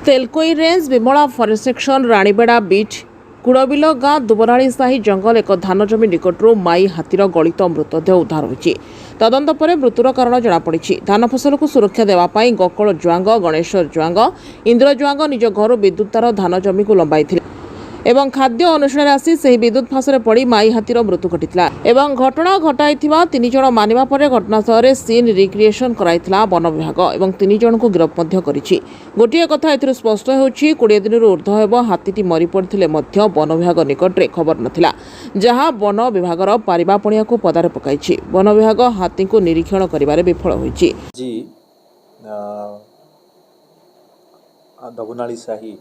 तेलकोई range Vimla forest section राणीबेड़ा बीच कुड़बिल गाँ दुबराड़ी साही जंगल एक धान जमी निकटू माई हाथीर गलित मृतदेह उद्धार होती। तदंत पर मृत्युर कारण जमापड़ी। धान फसल को सुरक्षा देवाई गोकुल जुआंग गणेश्वर जुआंग इंद्र जुआंग निज घर विद्युत तार धान जमी को लंबाई एवं खाद्य अनुष्ठान आसी से विद्युत फांसरे पड़ माई हाथीर मृत्यु घटिता एवं घटना घटाई तीन जन मानिबा पर घटनास्थल में सीन रिक्रिएशन कराइथिला वन विभाग एवं तीन जन को गिरफ्त गोटे कथा एथिरु स्पष्ट होउछि 20 दिन ऊर्ध्व हेब हाथीटी मरी पड़थिले मध्य वन विभाग निकटरे खबर नथिला जहां वन विभागर पारिबा पणिया को पदारे पकाइछि। वन विभाग हाथी को निरीक्षण करिबारे विफल होइछि। जी दबुनाली साही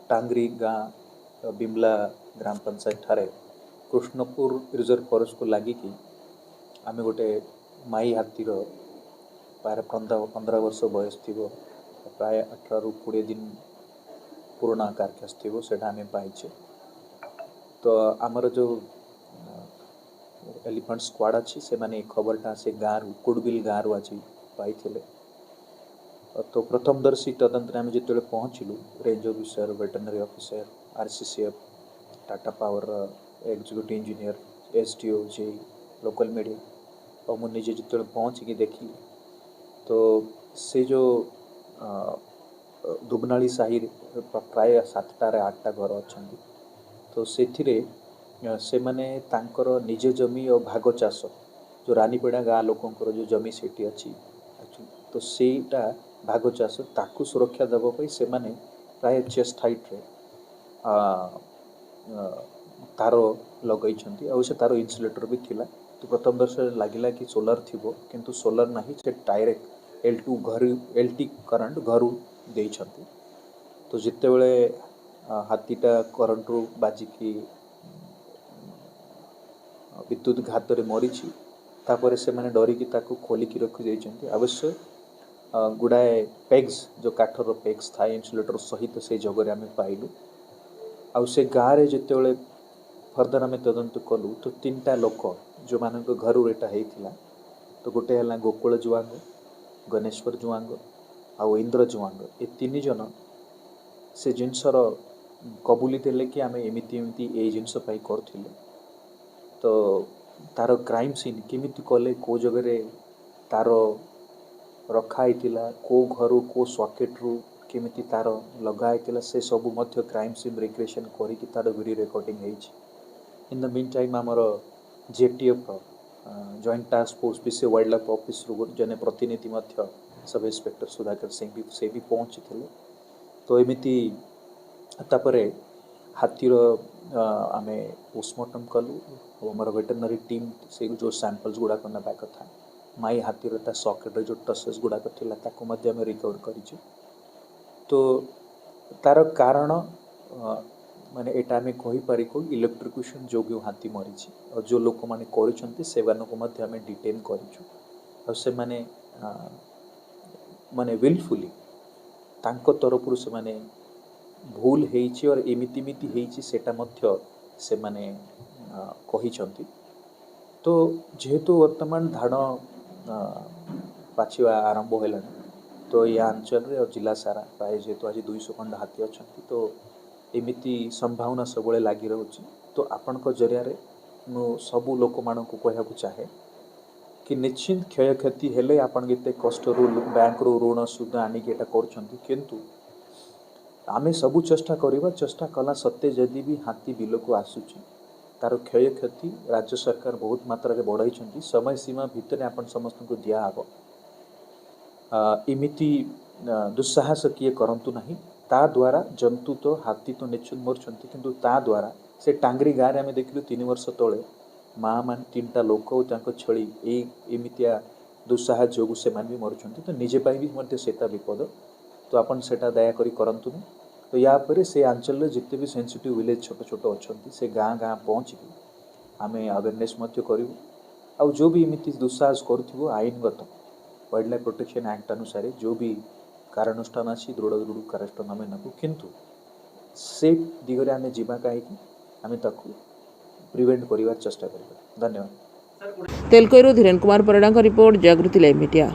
टांगरी गाँ बिमला ग्राम पंचायत ठारे कृष्णपुर रिजर्व फॉरेस्ट को लगिकी आम गोटे माई हाथीर प्राय 15 वर्ष बयस थी प्राय 18 ରୁ 20 दिन पुराना कारकेस थी से आम पाइचे। तो आमर जो एलिफेंट स्क्वाड अच्छी से माने खबरटा से गाँव कुड़बिल गाँव आज पाई। तो प्रथमदर्शी तदंत आम जो पहुँचलु range officer veterinary officer RCCF Tata Power executive engineer SDO जे लोकल मीडिया और मुझे जो पहुँचिकी देखी तो से जो दुबनाली साही प्राय 7टा 8टा घर अच्छा तो से माने तांकर निज जमी और भाग चाष जो रानीपेड़ा गाँ लोकंर जो जमी सेठी अच्छी तो सेटा भाग चाष ताकू सुरक्षा देवाई से माने प्राय चेस्ट हाइट रे तार लगई से तार इन्सुलेटर भी थिला। तो प्रथम दर्श लगिला कि सोलार थिबो किंतु सोलार नहीं से डायरेक्ट L2 घर LT करंट घर दे। तो जिते बड़े हाथीटा करंट रू बाजिकी विद्युत घात रे मरी तापर से माने डरिकी ताकू खोलिकी रखी जाइछन्ती। अवश्य गुड़ाए पेग्स जो काठर पेग्स था इन्सुलेटर सहित से जगह आम पाइलु। आउ से गाँव जिते फर्दर आम तदंत कलु तो 3टा लोक जो मान घर यहाँ तो गोटे है गोकुल जुआंग गणेश्वर जुआंग आउ इंद्र जुआंग ये 3 जन से जिनसर कबूली देले कि आम एमती ये जिनस करूँ। तो तार क्राइम सीन केमिति कले को जगह तार रखाई को घर को सॉकेट रू केमिति तार लगाई से सबू मध्य क्राइम सीन रिक्रिएशन करी तार वीडियो रिकॉर्डिंग होइछि। इन द मीन टाइम आमर जेटीएफ जॉइंट टास्क फोर्स विशे वाइल्ड लाइफ ऑफिस जने प्रतिनिधि मध्य सब इंस्पेक्टर सुधाकर सिंह भी से भी पहुँची थे। तो एमिति तापरे हाथीर आम पोस्टमार्टम कलु आमर वेटरनरी टीम से जो सैंपल्स गुड़ाक ना कथा माई हाथीर ता सॉकेट जो टसेस गुड़ाक थिला ताको मध्य आम रिकवर करिछु। तो तार कारण माने एटा आम कहि पारि को इलेक्ट्रिक्यूशन जोग्य हाथी मरी और जो लोक माने करिसंती सेवान को मध्य आम डिटेन करिछु और से माने माने विलफुली तांको तरफरु से माने भूल हेइछि और एमिति मिति हेइछि सेटा मध्य से माने कहिसंती। तो जेहेतु वर्तमान धान पाचिवा आरंभ है तो या अंचल रे और जिला सारा प्राय जेहेतु आज 200 खंड हाथी अच्छा तो एमिति संभावना सब लगी रोचे। तो आपण जरिया मु सबू लोक मान को कहया चाहे कि निश्चिंत क्षय क्षति हेले आपण केते कष्ट रू बैंक रू ऋण सुध आनिक एटा करछंती किंतु आमे सबू चेष्टा करिबा चेष्टा कला सत्य जदि भी हाथी बिल को आसुची तार क्षय क्षति राज्य सरकार बहुत मात्रा रे बढ़ाई समय सीमा भितर आपण समस्त को दिया हबो। इमिति दुस्साहस किए करंतु नहीं ता द्वारा जंतु तो हाथी तो निश्चित मरछंती किंतु ता द्वारा से टांगरी गाँव में देखिलु 3 वर्ष तले माँ मान 3टा लोक और छड़ी एमितिया दुस्साहस जोगु से मान भी मरुछंती। तो निजे पाई भी मध्य सेटा विपद तो आपन सेटा दया करी करंतु। तो या पर से अंचल जिते भी सेंसिटिव विलेज छोट छोट अच्छा से गाँ गाँ पहुँचिकी आम अवेयरनेस करूँ आउ जो भी एमती दुस्साहस करूँ आईनगत वाइल्ड लाइफ प्रोटेक्शन एक्ट अनुसार जो भी कार्यानुष्ठान अच्छी दृढ़ कार्यानुष्ठान आम नबू किंतु सेफ दिगरे आम जीवा कहीं आम ताकू प्रिवेंट कर चेष्टा करिबा। धन्यवाद। तेलकोईरू धीरेन कुमार परिड़ा रिपोर्ट जागृति लाइव मीडिया।